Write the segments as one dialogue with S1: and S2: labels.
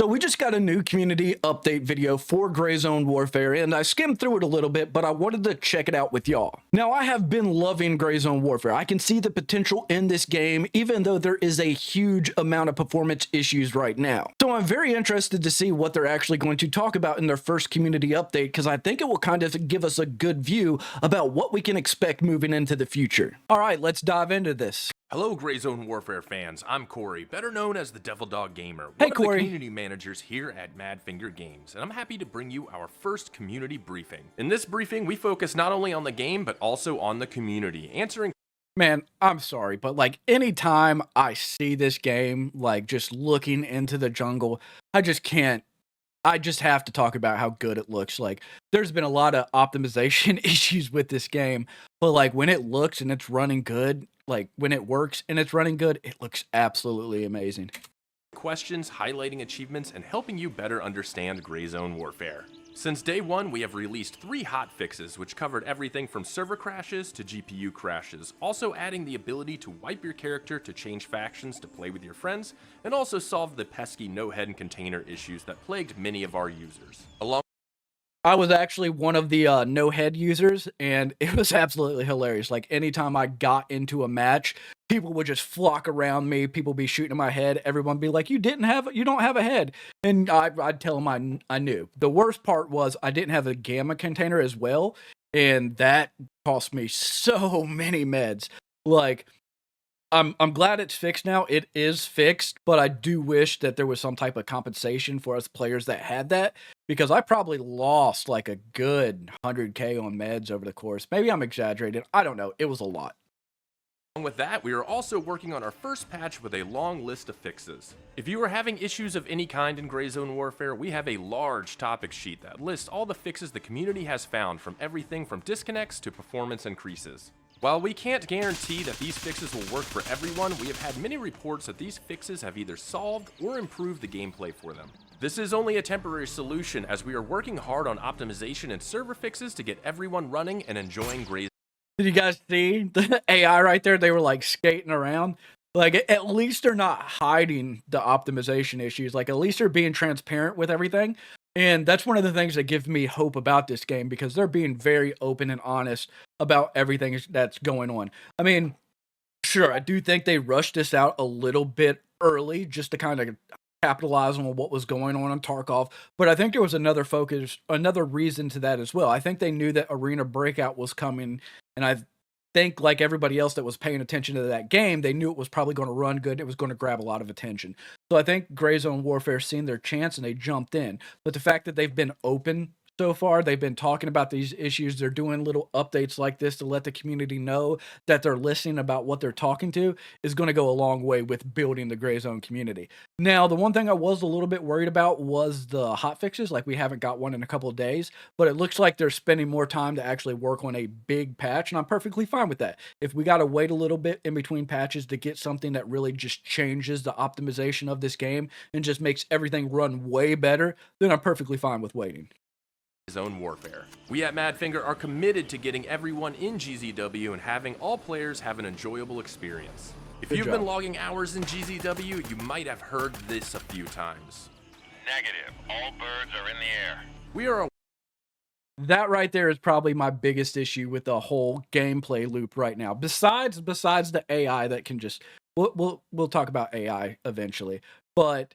S1: So we just got a new community update video for Gray Zone Warfare, and I skimmed through it a little bit, but I wanted to check it out with y'all. Now, I have been loving Gray Zone Warfare. I can see the potential in this game, even though there is a huge amount of performance issues right now. So I'm very interested to see what they're actually going to talk about in their first community update, because I think it will kind of give us a good view about what we can expect moving into the future. All right, let's dive into this.
S2: Hello, Gray Zone Warfare fans. I'm Corey, better known as the Devil Dog Gamer,
S1: Hey,
S2: one of
S1: Corey.
S2: the community managers here at Madfinger Games, and I'm happy to bring you our first community briefing. In this briefing, we focus not only on the game, but also on the community, answering...
S1: Man, I'm sorry, but like anytime I see this game, like just looking into the jungle, I just can't. I just have to talk about how good it looks. Like there's been a lot of optimization issues with this game, but like when it looks and it's running good, like when it works and it's running good, it looks absolutely amazing.
S2: questions, highlighting achievements, and helping you better understand Gray Zone Warfare. Since day one, we have released 3 hotfixes, which covered everything from server crashes to GPU crashes, also adding the ability to wipe your character to change factions to play with your friends, and also solve the pesky no-head and container issues that plagued many of our users.
S1: I was actually one of the no head users, and it was absolutely hilarious. Like anytime I got into a match, people would just flock around me. People be shooting in my head. Everyone be like, you don't have a head." And I'd tell them I knew. The worst part was I didn't have a gamma container as well, and that cost me so many meds. Like I'm glad it's fixed now. It is fixed, but I do wish that there was some type of compensation for us players that had that, because I probably lost like a good 100K on meds over the course. Maybe I'm exaggerating. I don't know. It was a lot.
S2: Along with that, we are also working on our first patch with a long list of fixes. If you are having issues of any kind in Gray Zone Warfare, we have a large topic sheet that lists all the fixes the community has found, from everything from disconnects to performance increases. While we can't guarantee that these fixes will work for everyone, we have had many reports that these fixes have either solved or improved the gameplay for them. This is only a temporary solution, as we are working hard on optimization and server fixes to get everyone running and enjoying Gray.
S1: Did you guys see the AI right there? They were like skating around. Like at least they're not hiding the optimization issues. Like at least they're being transparent with everything. And that's one of the things that gives me hope about this game, because they're being very open and honest about everything that's going on. I mean, sure, I do think they rushed this out a little bit early just to kind of capitalize on what was going on Tarkov, but I think there was another reason to that as well. I think they knew that Arena Breakout was coming, and I think, like everybody else that was paying attention to that game, they knew it was probably going to run good. It was going to grab a lot of attention. So I think Gray Zone Warfare seen their chance and they jumped in. But the fact that they've been open so far, they've been talking about these issues, they're doing little updates like this to let the community know that they're listening about what they're talking to, is going to go a long way with building the Gray Zone community. Now, the one thing I was a little bit worried about was the hotfixes. Like, we haven't got one in a couple of days, but it looks like they're spending more time to actually work on a big patch, and I'm perfectly fine with that. If we got to wait a little bit in between patches to get something that really just changes the optimization of this game and just makes everything run way better, then I'm perfectly fine with waiting.
S2: Zone Warfare. We at Madfinger are committed to getting everyone in GZW and having all players have an enjoyable experience. If you've been logging hours in GZW, you might have heard this a few times.
S3: Negative. All birds are in the air.
S2: We are
S1: That right there is probably my biggest issue with the whole gameplay loop right now. Besides the AI that can just we'll talk about AI eventually, but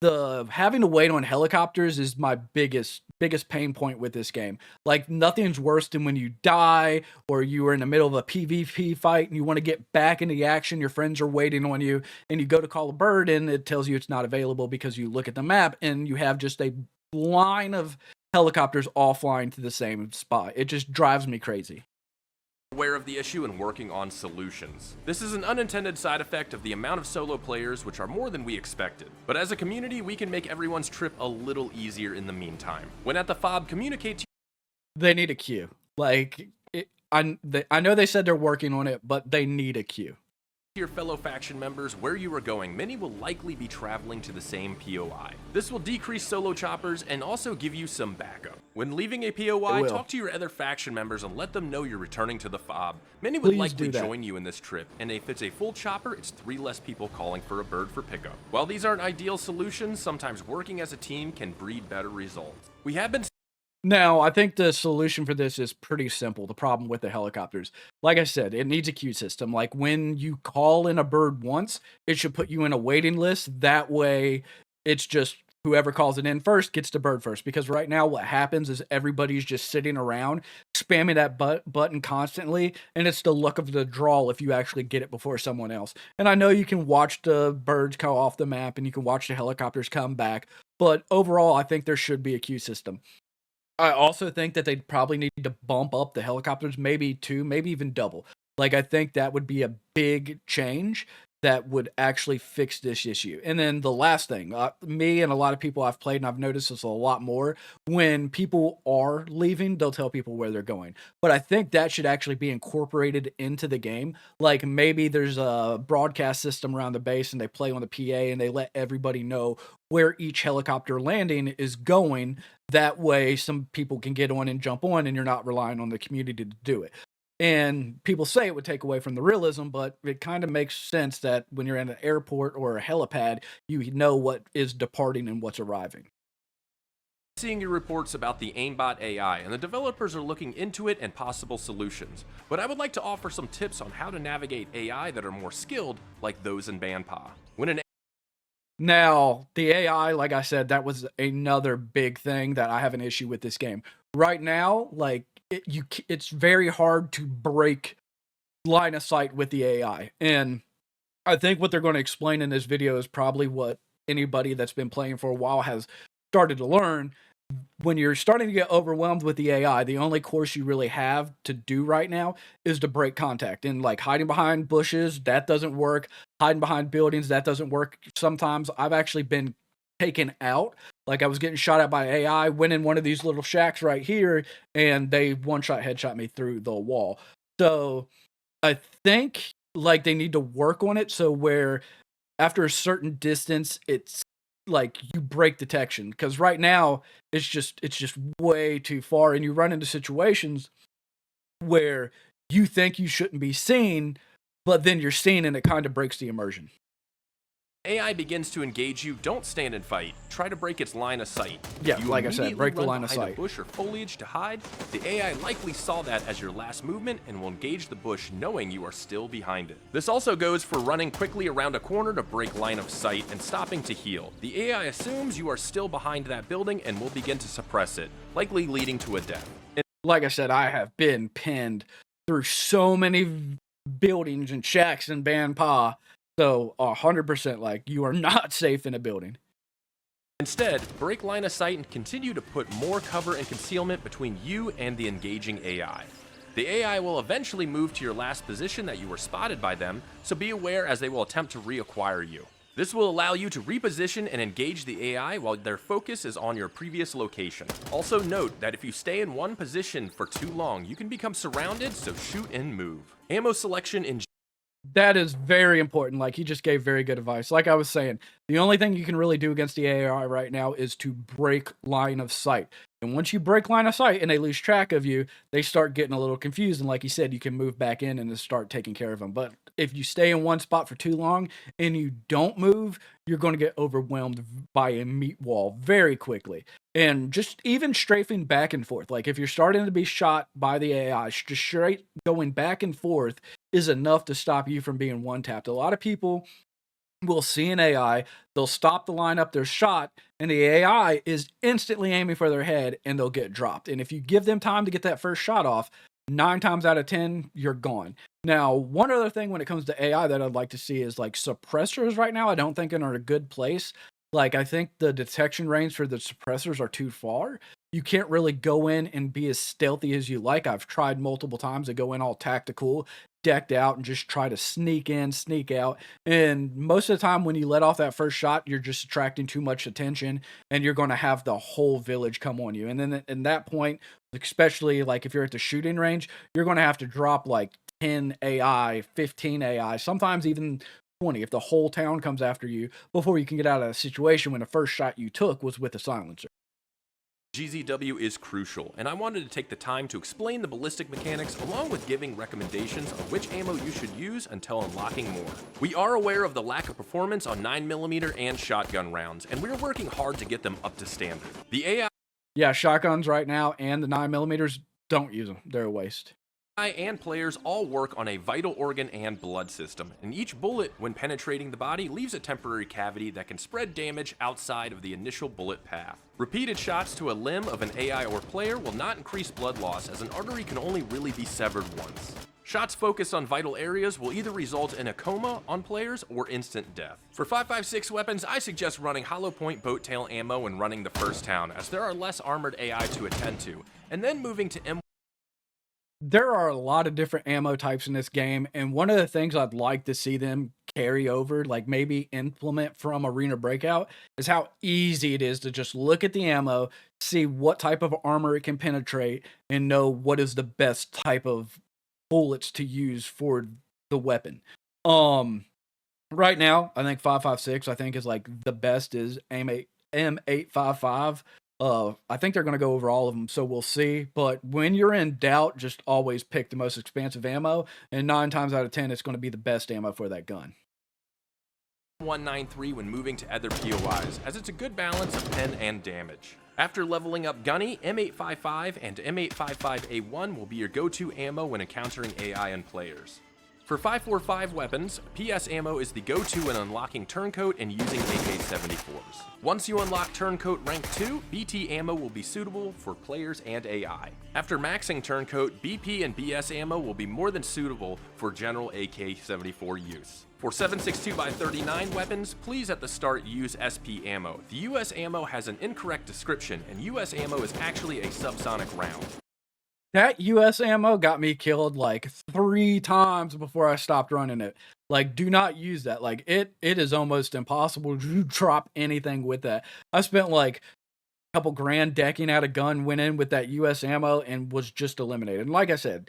S1: the having to wait on helicopters is my biggest pain point with this game. Like, nothing's worse than when you die or you are in the middle of a PvP fight and you want to get back into the action, your friends are waiting on you, and you go to call a bird and it tells you it's not available because you look at the map and you have just a line of helicopters all flying to the same spot. It just drives me crazy.
S2: aware of the issue and working on solutions. This is an unintended side effect of the amount of solo players, which are more than we expected. But as a community, we can make everyone's trip a little easier in the meantime. When at the FOB, communicate to
S1: They need a queue. Like, I know they said they're working on it, but they need a queue.
S2: your fellow faction members where you are going, many will likely be traveling to the same POI. This will decrease solo choppers and also give you some backup. When leaving a POI, talk to your other faction members and let them know you're returning to the FOB. Many would likely join you in this trip, and if it's a full chopper, it's 3 less people calling for a bird for pickup. While these aren't ideal solutions, sometimes working as a team can breed better results. We have been
S1: Now, I think the solution for this is pretty simple. The problem with the helicopters, like I said, it needs a queue system. Like when you call in a bird once, it should put you in a waiting list. That way, it's just whoever calls it in first gets the bird first. Because right now, what happens is everybody's just sitting around spamming that button constantly, and it's the luck of the draw if you actually get it before someone else. And I know you can watch the birds go off the map and you can watch the helicopters come back, but overall, I think there should be a queue system. I also think that they probably need to bump up the helicopters, maybe 2, maybe even double. Like, I think that would be a big change that would actually fix this issue. And then the last thing, me and a lot of people I've played, and I've noticed this a lot more, when people are leaving, they'll tell people where they're going. But I think that should actually be incorporated into the game. Like, maybe there's a broadcast system around the base, and they play on the PA, and they let everybody know where each helicopter landing is going. That way, some people can get on and jump on, and you're not relying on the community to do it. And people say it would take away from the realism, but it kind of makes sense that when you're in an airport or a helipad, you know what is departing and what's arriving.
S2: Seeing your reports about the aimbot AI, and the developers are looking into it and possible solutions. But I would like to offer some tips on how to navigate AI that are more skilled, like those in Banpa.
S1: Now, the AI, like I said, that was another big thing that I have an issue with this game. Right now, like, it's very hard to break line of sight with the AI. And I think what they're going to explain in this video is probably what anybody that's been playing for a while has started to learn. When you're starting to get overwhelmed with the AI, the only course you really have to do right now is to break contact. And like hiding behind bushes, that doesn't work. Hiding behind buildings, that doesn't work. Sometimes I've actually been taken out. Like I was getting shot at by AI, went in one of these little shacks right here, and they one-shot headshot me through the wall. So I think like they need to work on it so where after a certain distance, it's like you break detection, because right now it's just way too far, and you run into situations where you think you shouldn't be seen, but then you're seen, and it kind of breaks the immersion.
S2: AI begins to engage you, don't stand and fight. Try to break its line of sight.
S1: Yeah, like I said, break the line of sight.
S2: A bush or foliage to hide. The AI likely saw that as your last movement and will engage the bush knowing you are still behind it. This also goes for running quickly around a corner to break line of sight and stopping to heal. The AI assumes you are still behind that building and will begin to suppress it, likely leading to a death.
S1: Like I said, I have been pinned through so many buildings and shacks in Banpa. So 100% like you are not safe in a building.
S2: Instead, break line of sight and continue to put more cover and concealment between you and the engaging AI. The AI will eventually move to your last position that you were spotted by them, so be aware as they will attempt to reacquire you. This will allow you to reposition and engage the AI while their focus is on your previous location. Also note that if you stay in one position for too long, you can become surrounded, so shoot and move. Ammo selection in
S1: That is very important. Like, he just gave very good advice. Like I was saying, the only thing you can really do against the AI right now is to break line of sight. And once you break line of sight and they lose track of you, they start getting a little confused. And like you said, you can move back in and just start taking care of them. But if you stay in one spot for too long and you don't move, you're going to get overwhelmed by a meat wall very quickly. And just even strafing back and forth. Like if you're starting to be shot by the AI, just straight going back and forth is enough to stop you from being one-tapped. A lot of people will see an AI, they'll stop the lineup, they're shot, and the AI is instantly aiming for their head, and they'll get dropped. And if you give them time to get that first shot off, 9 times out of 10, you're gone. Now, one other thing when it comes to AI that I'd like to see is like suppressors right now, I don't think are in a good place. Like, I think the detection range for the suppressors are too far. You can't really go in and be as stealthy as you like. I've tried multiple times to go in all tactical, decked out, and just try to sneak in, sneak out. And most of the time when you let off that first shot, you're just attracting too much attention, and you're going to have the whole village come on you. And then at that point, especially like if you're at the shooting range, you're going to have to drop like 10 AI, 15 AI, sometimes even 20 if the whole town comes after you before you can get out of a situation when the first shot you took was with a silencer.
S2: GZW is crucial, and I wanted to take the time to explain the ballistic mechanics along with giving recommendations of which ammo you should use until unlocking more. We are aware of the lack of performance on 9mm and shotgun rounds, and we're working hard to get them up to standard. The AI
S1: Yeah, shotguns right now and the 9mm, don't use them. They're a waste.
S2: and players all work on a vital organ and blood system, and each bullet, when penetrating the body, leaves a temporary cavity that can spread damage outside of the initial bullet path. Repeated shots to a limb of an AI or player will not increase blood loss, as an artery can only really be severed once. Shots focused on vital areas will either result in a coma on players or instant death. For 5.56 weapons, I suggest running hollow point boat tail ammo when running the first town, as there are less armored AI to attend to, and then moving to M.
S1: There are a lot of different ammo types in this game, and one of the things I'd like to see them carry over, like maybe implement from Arena Breakout, is how easy it is to just look at the ammo, see what type of armor it can penetrate, and know what is the best type of bullets to use for the weapon. Right now, I think 5.56, I think is like the best is M855. I think they're going to go over all of them, so we'll see. But when you're in doubt, just always pick the most expensive ammo, and 9 times out of 10, it's going to be the best ammo for that gun.
S2: 193 when moving to other POIs, as it's a good balance of pen and damage. After leveling up Gunny, M855 and M855A1 will be your go-to ammo when encountering AI and players. For 5.45 weapons, PS ammo is the go-to when unlocking Turncoat and using AK-74s. Once you unlock Turncoat rank 2, BT ammo will be suitable for players and AI. After maxing Turncoat, BP and BS ammo will be more than suitable for general AK-74 use. For 7.62x39 weapons, please at the start use SP ammo. The US ammo has an incorrect description, and US ammo is actually a subsonic round.
S1: That US ammo got me killed like 3 times before I stopped running it. Like, do not use that. Like, it is almost impossible to drop anything with that. I spent like a couple grand decking out a gun, went in with that US ammo, and was just eliminated. And like I said,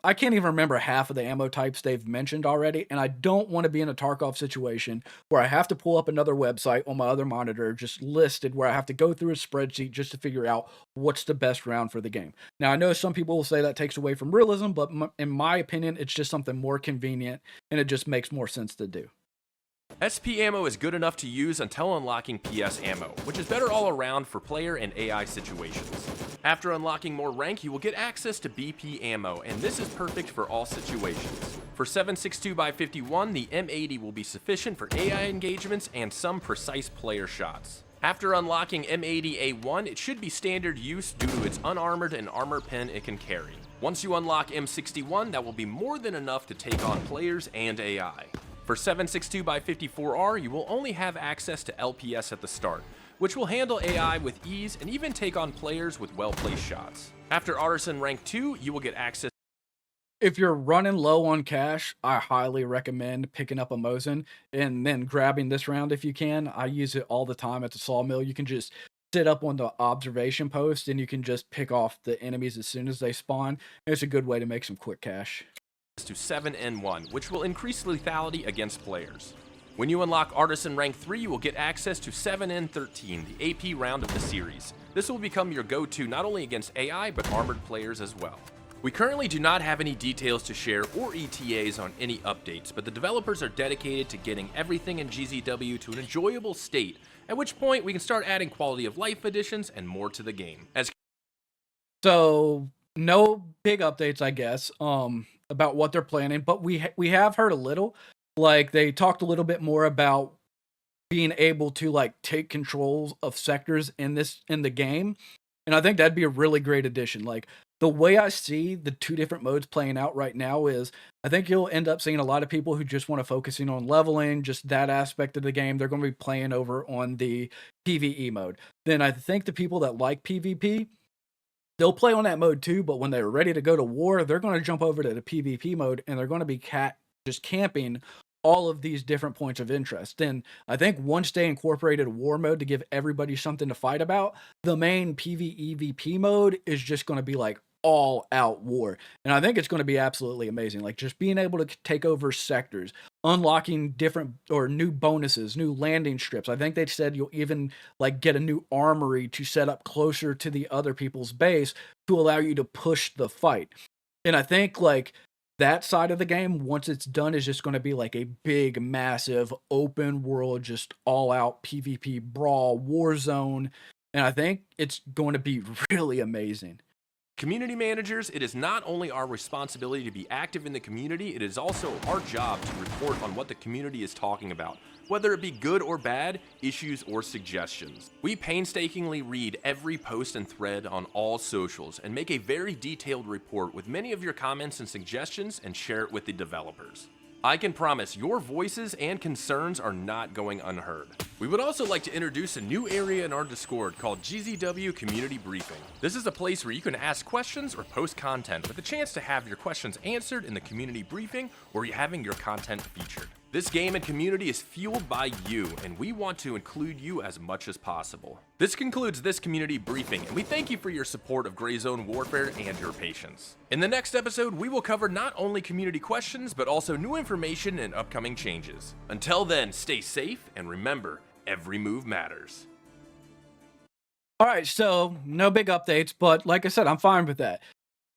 S1: I can't even remember half of the ammo types they've mentioned already, and I don't want to be in a Tarkov situation where I have to pull up another website on my other monitor just listed, where I have to go through a spreadsheet just to figure out what's the best round for the game. Now, I know some people will say that takes away from realism, but in my opinion, it's just something more convenient, and it just makes more sense to do.
S2: SP ammo is good enough to use until unlocking PS ammo, which is better all around for player and AI situations. After unlocking more rank, you will get access to BP ammo, and this is perfect for all situations. For 7.62x51, the M80 will be sufficient for AI engagements and some precise player shots. After unlocking M80A1, it should be standard use due to its unarmored and armor pen it can carry. Once you unlock M61, that will be more than enough to take on players and AI. For 7.62x54R, you will only have access to LPS at the start, which will handle AI with ease and even take on players with well-placed shots. After Artisan rank 2, you will get access.
S1: If you're running low on cash, I highly recommend picking up a Mosin and then grabbing this round if you can. I use it all the time at the sawmill. You can just sit up on the observation post and you can just pick off the enemies as soon as they spawn. It's a good way to make some quick cash.
S2: To 7N1, which will increase lethality against players. When you unlock Artisan rank 3, you will get access to 7N13, the AP round of the series. This will become your go-to not only against AI, but armored players as well. We currently do not have any details to share or ETAs on any updates, but the developers are dedicated to getting everything in GZW to an enjoyable state, at which point we can start adding quality of life additions and more to the game.
S1: So, no big updates, I guess, about what they're planning, but we have heard a little. Like, they talked a little bit more about being able to like take control of sectors in the game, and I think that'd be a really great addition. Like, the way I see the 2 different modes playing out right now is I think you'll end up seeing a lot of people who just want to focus in on leveling, just that aspect of the game. They're going to be playing over on the PvE mode. Then I think the people that like PvP, they'll play on that mode too, but when they're ready to go to war, they're going to jump over to the PvP mode, and they're going to be just camping all of these different points of interest. And I think once they incorporated war mode to give everybody something to fight about, the main PvEVP mode is just going to be like all out war. And I think it's going to be absolutely amazing. Like just being able to take over sectors, unlocking different or new bonuses, new landing strips. I think they said you'll even like get a new armory to set up closer to the other people's base to allow you to push the fight. And I think like that side of the game, once it's done, is just going to be like a big, massive, open world, just all out PvP brawl, war zone. And I think it's going to be really amazing.
S2: Community managers, it is not only our responsibility to be active in the community, it is also our job to report on what the community is talking about, whether it be good or bad, issues or suggestions. We painstakingly read every post and thread on all socials and make a very detailed report with many of your comments and suggestions and share it with the developers. I can promise your voices and concerns are not going unheard. We would also like to introduce a new area in our Discord called GZW Community Briefing. This is a place where you can ask questions or post content with a chance to have your questions answered in the community briefing or having your content featured. This game and community is fueled by you, and we want to include you as much as possible. This concludes this community briefing, and we thank you for your support of Gray Zone Warfare and your patience. In the next episode, we will cover not only community questions, but also new information and upcoming changes. Until then, stay safe, and remember, every move matters.
S1: All right, so no big updates, but like I said, I'm fine with that.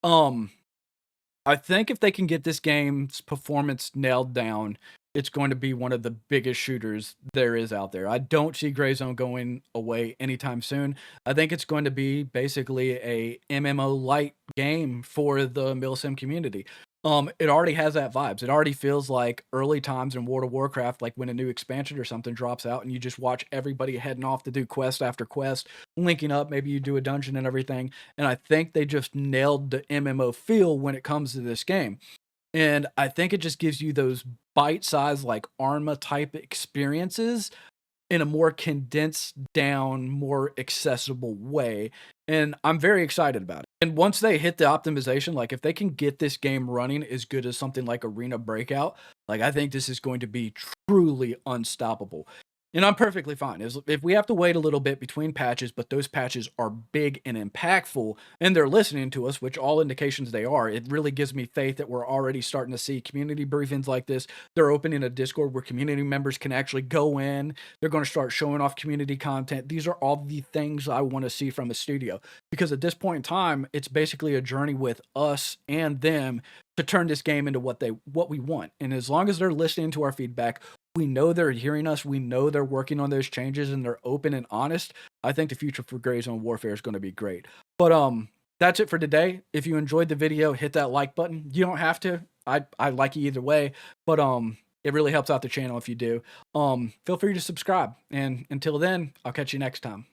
S1: I think if they can get this game's performance nailed down, it's going to be one of the biggest shooters there is out there. I don't see Gray Zone going away anytime soon. I think it's going to be basically a MMO light game for the Milsim community. It already has that vibes. It already feels like early times in World of Warcraft, like when a new expansion or something drops out and you just watch everybody heading off to do quest after quest, linking up, maybe you do a dungeon and everything. And I think they just nailed the MMO feel when it comes to this game. And I think it just gives you those bite-sized, like Arma type experiences in a more condensed down, more accessible way. And I'm very excited about it. And once they hit the optimization, like if they can get this game running as good as something like Arena Breakout, like I think this is going to be truly unstoppable. And I'm perfectly fine. If we have to wait a little bit between patches, but those patches are big and impactful, and they're listening to us, which all indications they are, it really gives me faith that we're already starting to see community briefings like this. They're opening a Discord where community members can actually go in. They're going to start showing off community content. These are all the things I want to see from a studio. Because at this point in time, it's basically a journey with us and them to turn this game into what we want. And as long as they're listening to our feedback, we know they're hearing us. We know they're working on those changes and they're open and honest. I think the future for Gray Zone Warfare is going to be great. But that's it for today. If you enjoyed the video, hit that like button. You don't have to. I like you either way. But it really helps out the channel if you do. Feel free to subscribe. And until then, I'll catch you next time.